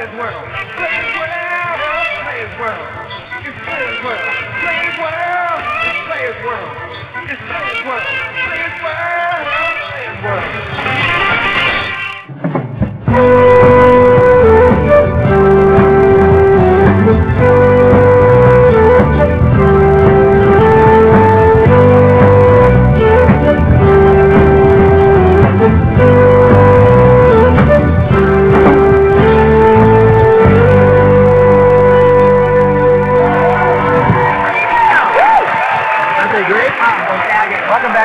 Players World. Players World. Players World. It's Players World. Players World. It's Players World. It's Players World. Players World. Players World.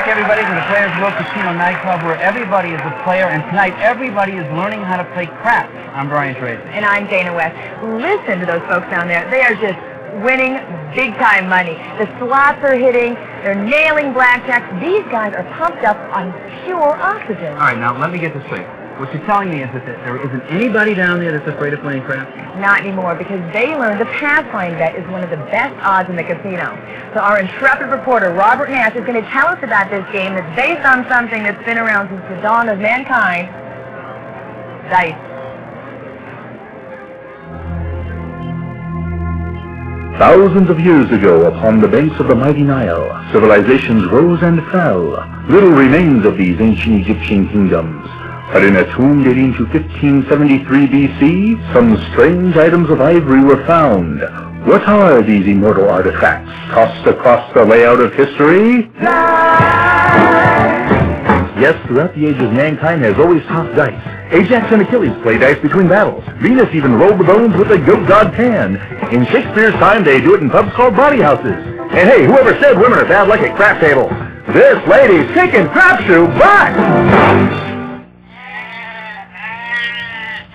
Everybody to the Players World Casino nightclub where everybody is a player, and tonight everybody is learning how to play craps. I'm Brian Tracy. And I'm Dana West. Listen to those folks down there. They are just winning big-time money. The slots are hitting. They're nailing blackjacks. These guys are pumped up on pure oxygen. All right, now let me get this straight. What you're telling me is that there isn't anybody down there that's afraid of playing craps? Not anymore, because they learned the Pathfind bet is one of the best odds in the casino. So our intrepid reporter, Robert Nash, is going to tell us about this game that's based on something that's been around since the dawn of mankind. Dice. Thousands of years ago, upon the banks of the mighty Nile, civilizations rose and fell. Little remains of these ancient Egyptian kingdoms. But in a tomb dating to 1573 BC, some strange items of ivory were found. What are these immortal artifacts tossed across the layout of history? Yes, throughout the ages, mankind has always tossed dice. Ajax and Achilles played dice between battles. Venus even rolled the bones with the goat god Pan. In Shakespeare's time, they do it in pubs called bawdy houses. And hey, whoever said women are bad luck at crap tables? This lady's taking crap soup back!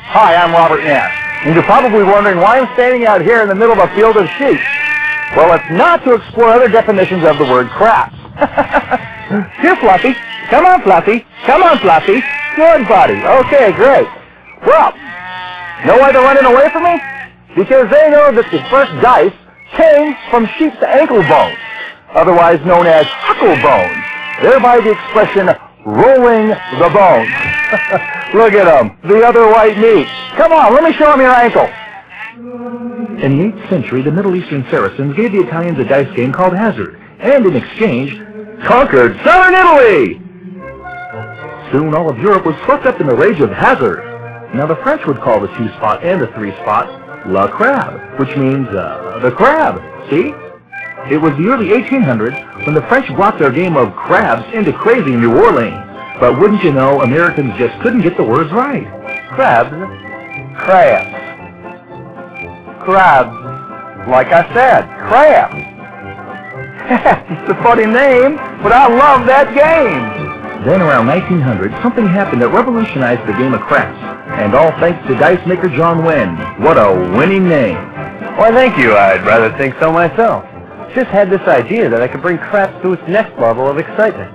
Hi, I'm Robert Nash, and you're probably wondering why I'm standing out here in the middle of a field of sheep. Well, it's not to explore other definitions of the word craps. Here, Fluffy. Come on, Fluffy. Come on, Fluffy. Good, buddy. Okay, great. Well, know why they're running away from me? Because they know that the first dice came from sheep's ankle bones, otherwise known as huckle bones, thereby the expression rolling the bones. Look at them, the other white meat. Come on, let me show them your ankle. In the 8th century, the Middle Eastern Saracens gave the Italians a dice game called hazard, and in exchange, conquered southern Italy. Soon all of Europe was swept up in the rage of hazard. Now the French would call the 2-spot and the 3-spot La Crabe, which means the crab, see? It was the early 1800s when the French brought their game of crabs into crazy New Orleans. But wouldn't you know, Americans just couldn't get the words right. Crabs, crabs, crabs. Like I said, crabs. It's a funny name, but I love that game. Then around 1900, something happened that revolutionized the game of craps. And all thanks to dice maker John Wynn. What a winning name. Why, thank you. I'd rather think so myself. Just had this idea that I could bring craps to its next level of excitement.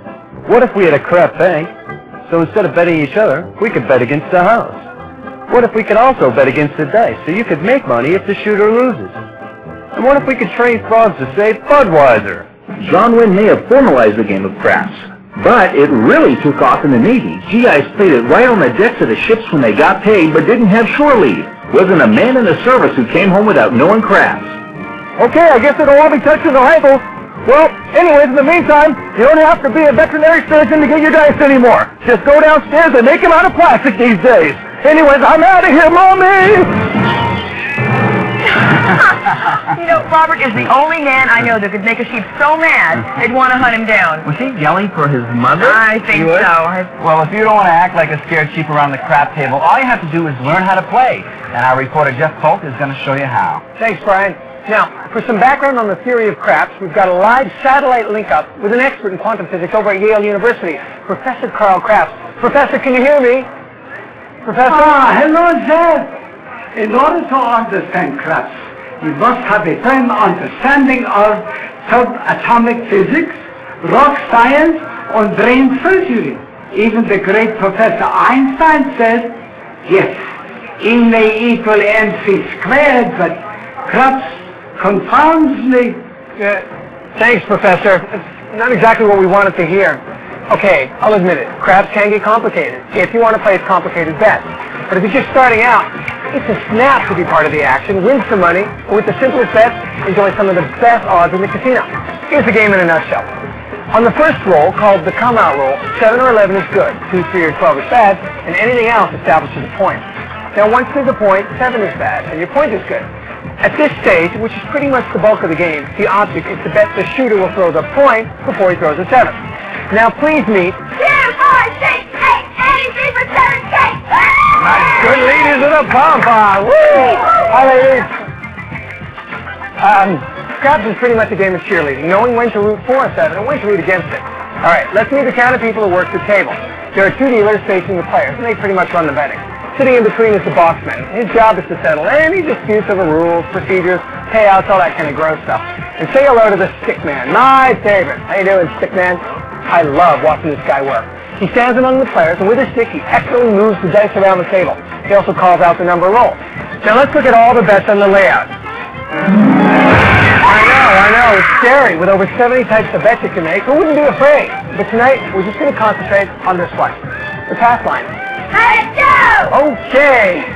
What if we had a crap bank? So instead of betting each other, we could bet against the house. What if we could also bet against the dice, so you could make money if the shooter loses? And what if we could train frogs to say Budweiser? John Wynn may have formalized the game of craps, but it really took off in the Navy. GIs played it right on the decks of the ships when they got paid, but didn't have shore leave. Wasn't a man in the service who came home without knowing craps. Okay, I guess it'll all be touching the ankles. Well, anyways, in the meantime, you don't have to be a veterinary surgeon to get your dice anymore. Just go downstairs and make them out of plastic these days. Anyways, I'm out of here, Mommy! You know, Robert is the only man I know that could make a sheep so mad they'd want to hunt him down. Was he yelling for his mother? I think so. Well, if you don't want to act like a scared sheep around the crap table, all you have to do is learn how to play. And our reporter, Jeff Polk, is going to show you how. Thanks, Brian. Now, for some background on the theory of craps, we've got a live satellite link-up with an expert in quantum physics over at Yale University, Professor Carl Craps. Professor, can you hear me? Professor? Hello, Jeff. In order to understand craps, you must have a firm understanding of subatomic physics, rock science, and brain surgery. Even the great Professor Einstein said, yes, E may equal MC squared, but craps confounds me. Thanks, Professor. It's not exactly what we wanted to hear. Okay, I'll admit it. Craps can get complicated. If you want to place complicated bets. But if you're just starting out, it's a snap to be part of the action, win some money, and with the simplest bets, enjoy some of the best odds in the casino. Here's the game in a nutshell. On the first roll, called the come-out roll, 7 or 11 is good, 2, 3, or 12 is bad, and anything else establishes a point. Now once there's a point, 7 is bad, and your point is good. At this stage, which is pretty much the bulk of the game, the object is to bet the shooter will throw the point before he throws a 7. Now please meet 2, 4, 6, 8, 83 for 7, 6. good ladies with a pom-pom. Woo! Hi, ladies. Craps is pretty much a game of cheerleading, knowing when to root for a 7 and when to root against it. All right, let's meet the kind of people who work the table. There are 2 dealers facing the players, and they pretty much run the betting. Sitting in between is the boxman. His job is to settle any disputes over rules, procedures, payouts, all that kind of gross stuff. And say hello to the stick man, my favorite. How you doing, stick man? I love watching this guy work. He stands among the players, and with his stick, he excellently moves the dice around the table. He also calls out the number rolled. Now let's look at all the bets on the layout. I know, it's scary. With over 70 types of bets you can make, who wouldn't be afraid? But tonight, we're just going to concentrate on this one, the pass line. Okay.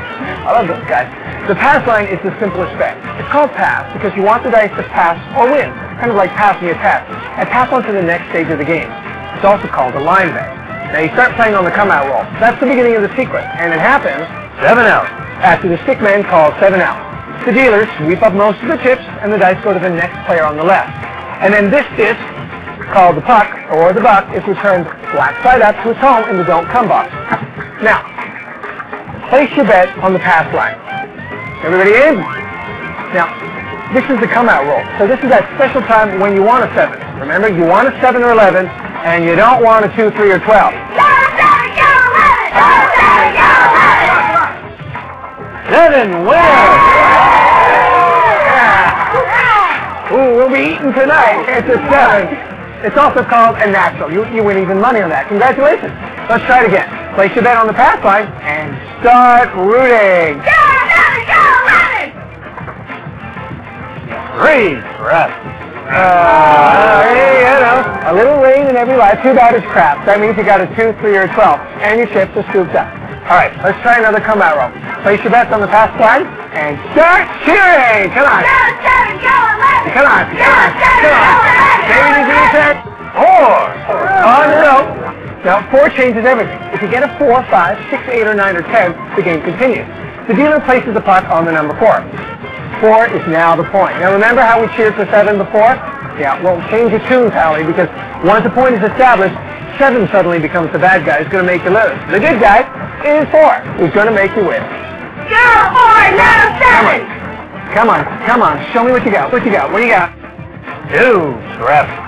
I love those guys. The pass line is the simplest bet. It's called pass because you want the dice to pass or win. Kind of like passing your test. And pass on to the next stage of the game. It's also called a line bet. Now you start playing on the come-out roll. That's the beginning of the sequence. And it happens 7 out. After the stick man calls 7 out. The dealers sweep up most of the chips and the dice go to the next player on the left. And then this disc, called the puck or the buck, is returned flat side up to its home in the don't come box. Now, place your bet on the pass line. Everybody in? Now, this is the come-out roll. So this is that special time when you want a 7. Remember, you want a 7 or 11, and you don't want a 2, 3, or 12. Go 7, go 11! Go 7, go 11! 7 wins! Yeah. Ooh, we'll be eating tonight. It's a 7. It's also called a natural. You win even money on that. Congratulations. Let's try it again. Place your bet on the pass line and start rooting. Go 7, go 11! 3 reps. You know, a little rain in every life. Too bad it's crap. That means you got a 2, 3, or 12, and your chips are scooped up. All right, let's try another come-out roll. Place your bets on the pass line and start cheering. Come on. Go 7, go 11! Come on. Go 7, go 11! Baby defense. 4. On the rope. Now, 4 changes everything. If you get a 4, 5, 6, 8, or 9, or 10, the game continues. The dealer places the puck on the number 4. 4 is now the point. Now, remember how we cheered for 7 before? Yeah, well, change your tune, Pally, because once a point is established, 7 suddenly becomes the bad guy who's going to make you lose. The good guy is 4, who's going to make you win. Go 4, no 7! Come on. Show me what you got. What do you got? 2 reps.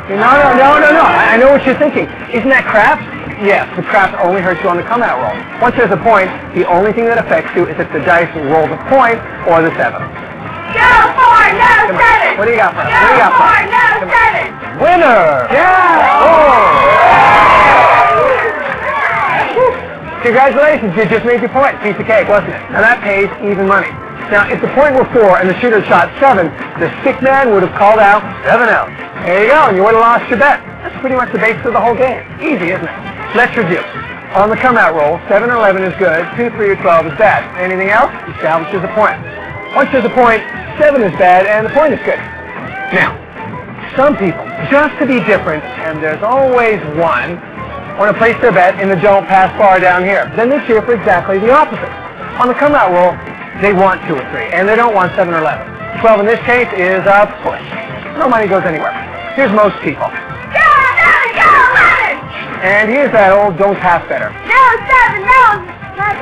No. I know what you're thinking. Isn't that craps? Yes, the craps only hurt you on the come-out roll. Once there's a point, the only thing that affects you is if the dice roll the point or the 7. Go 4, no 7! What do you got for us? Go 4, no 7! Winner! Yeah! Congratulations, you just made your point. Piece of cake, wasn't it? Now that pays even money. Now, if the point were 4 and the shooter shot 7, the stick man would have called out 7 out. There you go, and you would have lost your bet. That's pretty much the basis of the whole game. Easy, isn't it? Let's review. On the come-out roll, 7 or 11 is good, 2, 3, or 12 is bad. Anything else establishes a point. Once there's a point, 7 is bad, and the point is good. Now, some people, just to be different, and there's always one, want to place their bet in the don't pass bar down here. Then they cheer for exactly the opposite. On the come-out roll, they want 2 or 3, and they don't want 7 or 11. 12 in this case is a push. No money goes anywhere. Here's most people. Go 7, go 11! And here's that old don't pass better. No 7, no 7!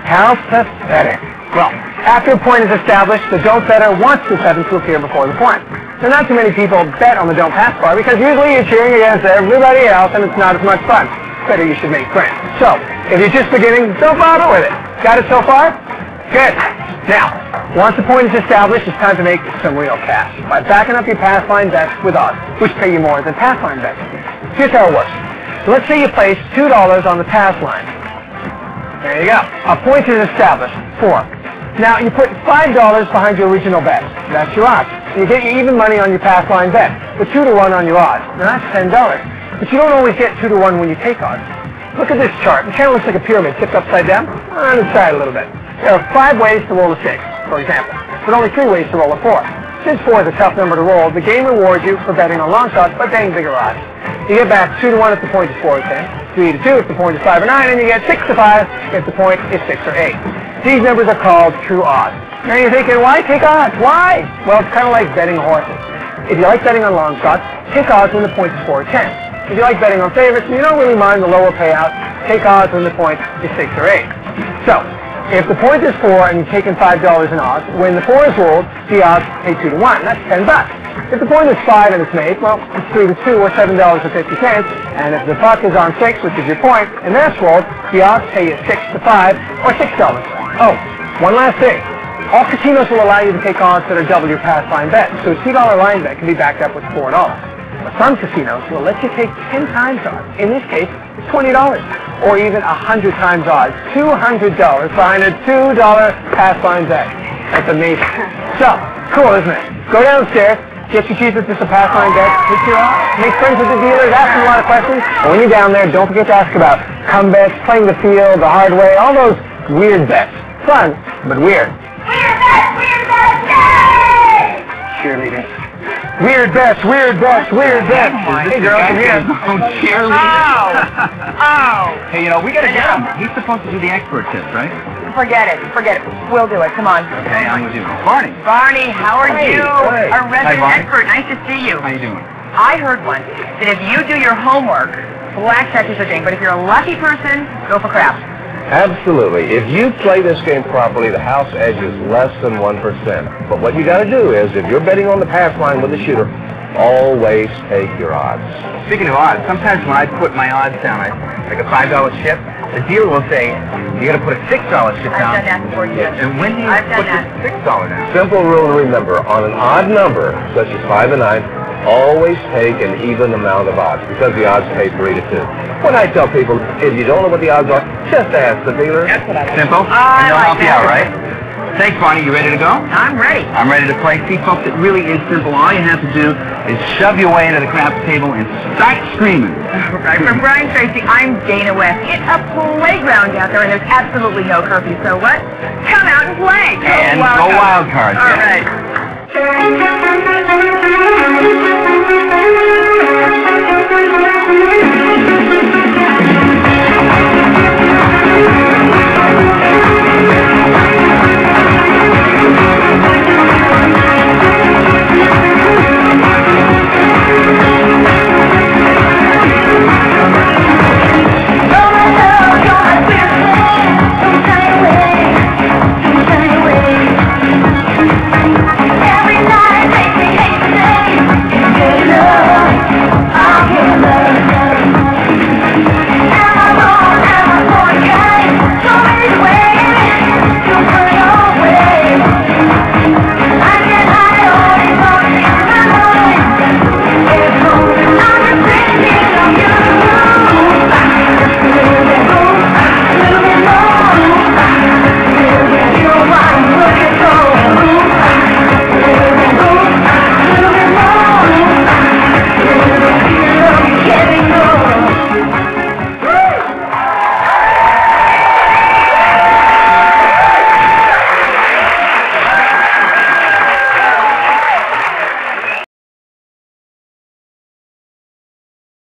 How pathetic. Well, after a point is established, the don't better wants the 7 to appear before the point. So not too many people bet on the don't pass bar because usually you're cheering against everybody else and it's not as much fun. Better you should make friends. So, if you're just beginning, don't bother with it. Got it so far? Good. Now, once the point is established, it's time to make some real cash by backing up your pass line bets with odds, which pay you more than pass line bets. Here's how it works. So let's say you place $2 on the pass line. There you go. A point is established, 4. Now, you put $5 behind your original bet. That's your odds. So you get your even money on your pass line bet, with 2 to 1 on your odds. Now, that's $10. But you don't always get 2 to 1 when you take odds. Look at this chart. It kind of looks like a pyramid tipped upside down. On its side a little bit. There are 5 ways to roll a 6, for example, but only 3 ways to roll a 4. Since 4 is a tough number to roll, the game rewards you for betting on long shots by betting bigger odds. You get back 2 to 1 if the point is 4 or 10, 3 to 2 if the point is 5 or 9, and you get 6 to 5 if the point is 6 or 8. These numbers are called true odds. Now you're thinking, why take odds? Why? Well, it's kind of like betting horses. If you like betting on long shots, take odds when the point is 4 or 10. If you like betting on favorites and you don't really mind the lower payout, take odds when the point is 6 or 8. So, if the point is 4 and you've taken $5 in odds, when the 4 is rolled, the odds pay 2 to 1. That's $10. If the point is 5 and it's made, well, it's 3 to 2 or $7.50. And if the puck is on 6, which is your point, and that's rolled, the odds pay you 6 to 5 or $6. Oh, one last thing. All casinos will allow you to take odds that are double your past line bet. So a $2 line bet can be backed up with $4. But some casinos will let you take 10 times odds. In this case, it's $20. Or even 100 times odds. $200 behind a $2 past line bet. That's amazing. So, cool, isn't it? Go downstairs, get your cheapest just a past line bet, hit your odds, make friends with the dealers, ask them a lot of questions. And when you're down there, don't forget to ask about come bets, playing the field, the hard way, all those weird bets. Fun, but weird. Weird bets, yay! Cheerleading. Weird bets, weird bets, weird bets. Hey, girl, come here. Cheerleading. Ow! Hey, you know, we gotta get him. He's supposed to do the expert tips, right? Forget it. We'll do it. Come on. Okay, I'm with you. Barney. Barney, how are you? Hey. Our resident Hi, Barney. expert. Nice to see you. How you doing? I heard once that if you do your homework, blackjack is a thing, but if you're a lucky person, go for craps. Absolutely. If you play this game properly, the house edge is less than 1%. But what you got to do is, if you're betting on the pass line with the shooter, always take your odds. Speaking of odds, sometimes when I put my odds down, like a $5 chip, the dealer will say, you got to put a $6 chip down. I've done that before, too. And when do you put the $6 down? Simple rule to remember, on an odd number, such as 5 and 9, always take an even amount of odds, because the odds pay 3 to 2. When I tell people, if you don't know what the odds are, just ask the dealer. Simple, and they'll help you out, right? Thanks, Barney. You ready to go? I'm ready. I'm ready to play. See, folks, it really is simple. All you have to do is shove your way into the craps table and start screaming. Right. From Brian Tracy, I'm Dana West. It's a playground out there, and there's absolutely no curfew. So what? Come out and play. And go wild cards. All yeah. right.